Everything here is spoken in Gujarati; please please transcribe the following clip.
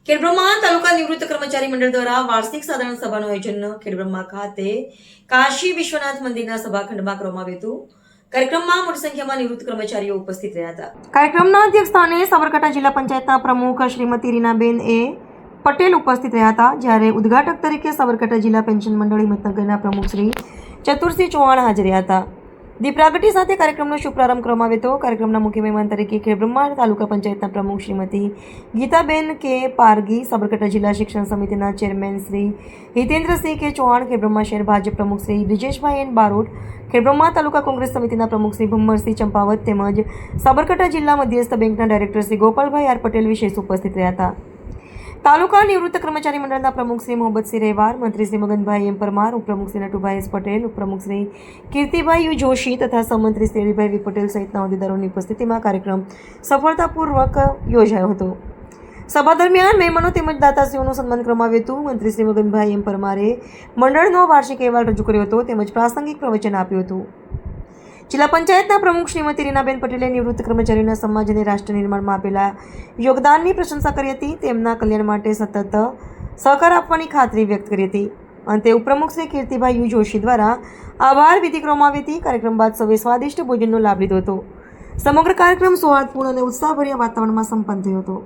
ખેડબ્રહ્મા તાલુકા નિવૃત્ત કર્મચારી મંડળ દ્વારા વાર્ષિક સાધારણ સભાનું આયોજન ખેડબ્રહ્મા ખાતે કાશી વિશ્વનાથ મંદિરના સભાખંડમાં કરવામાં આવ્યું હતું. કાર્યક્રમમાં મોટી સંખ્યામાં નિવૃત્ત કર્મચારીઓ ઉપસ્થિત રહ્યા હતા. કાર્યક્રમના અધ્યક્ષસ્થાને સાબરકાંઠા જિલ્લા પંચાયતના પ્રમુખ શ્રીમતી રીનાબેન એ પટેલ ઉપસ્થિત રહ્યા હતા, જ્યારે ઉદ્ઘાટક તરીકે સાબરકાંઠા જિલ્લા પેન્શન મંડળ હિંમતનગરના પ્રમુખ શ્રી ચતુરસિંહ ચૌહાણ હાજર રહ્યા હતા. દીપ પ્રાગટ્ય સાથે કાર્યક્રમનો શુભ પ્રારંભ કરવામાં આવ્યો હતો. કાર્યક્રમના મુખ્ય મહેમાન તરીકે ખેડબ્રહ્મા તાલુકા પંચાયતના પ્રમુખ શ્રીમતી ગીતાબેન કે પારગી, સાબરકાંઠા જિલ્લા શિક્ષણ સમિતિના ચેરમેન શ્રી હિતેન્દ્રસિંહ કે ચૌહાણ, ખેડબ્રહ્મા શહેર ભાજપ પ્રમુખ શ્રી બ્રિજેશભાઈ એન બારોટ, ખેડબ્રહ્મા તાલુકા કોંગ્રેસ સમિતિના પ્રમુખ શ્રી ભમ્મરસિંહ ચંપાવત તેમજ સાબરકાંઠા જિલ્લા મધ્યસ્થ બેંકના ડાયરેક્ટર શ્રી ગોપાલભાઈ આર પટેલ વિશેષ ઉપસ્થિત રહ્યા હતા. તાલુકા નિવૃત્ત કર્મચારી મંડળના પ્રમુખ શ્રી મોહબ્બતસિંહ રહેવાર, મંત્રી શ્રી મગનભાઈ એમ પરમાર, ઉપપ્રમુખ શ્રી નટુભાઈ એસ પટેલ, ઉપપ્રમુખ શ્રી કીર્તિભાઈ યુ જોશી તથા સહમંત્રી શ્રી હરિભાઈ વી પટેલ સહિતના હોદ્દેદારોની ઉપસ્થિતિમાં કાર્યક્રમ સફળતાપૂર્વક યોજાયો હતો. સભા દરમિયાન મહેમાનો તેમજ દાતાશ્રીઓનું સન્માન કરવામાં આવ્યું હતું. મંત્રી શ્રી મગનભાઈ એમ પરમારે મંડળનો વાર્ષિક અહેવાલ રજૂ કર્યો હતો તેમજ પ્રાસંગિક પ્રવચન આપ્યું હતું. જિલ્લા પંચાયતના પ્રમુખ શ્રીમતી રીનાબેન પટેલે નિવૃત્ત કર્મચારીઓના સમાજ અને રાષ્ટ્ર નિર્માણમાં આપેલા યોગદાનની પ્રશંસા કરી હતી. તેમના કલ્યાણ માટે સતત સહકાર આપવાની ખાતરી વ્યક્ત કરી હતી. અંતે ઉપપ્રમુખ શ્રી કીર્તિભાઈ યુ જોશી દ્વારા આભાર વિધિ કરવામાં આવી હતી. કાર્યક્રમ બાદ સૌએ સ્વાદિષ્ટ ભોજનનો લાભ લીધો હતો. સમગ્ર કાર્યક્રમ સૌહાર્દપૂર્ણ અને ઉત્સાહભર્યા વાતાવરણમાં સંપન્ન થયો હતો.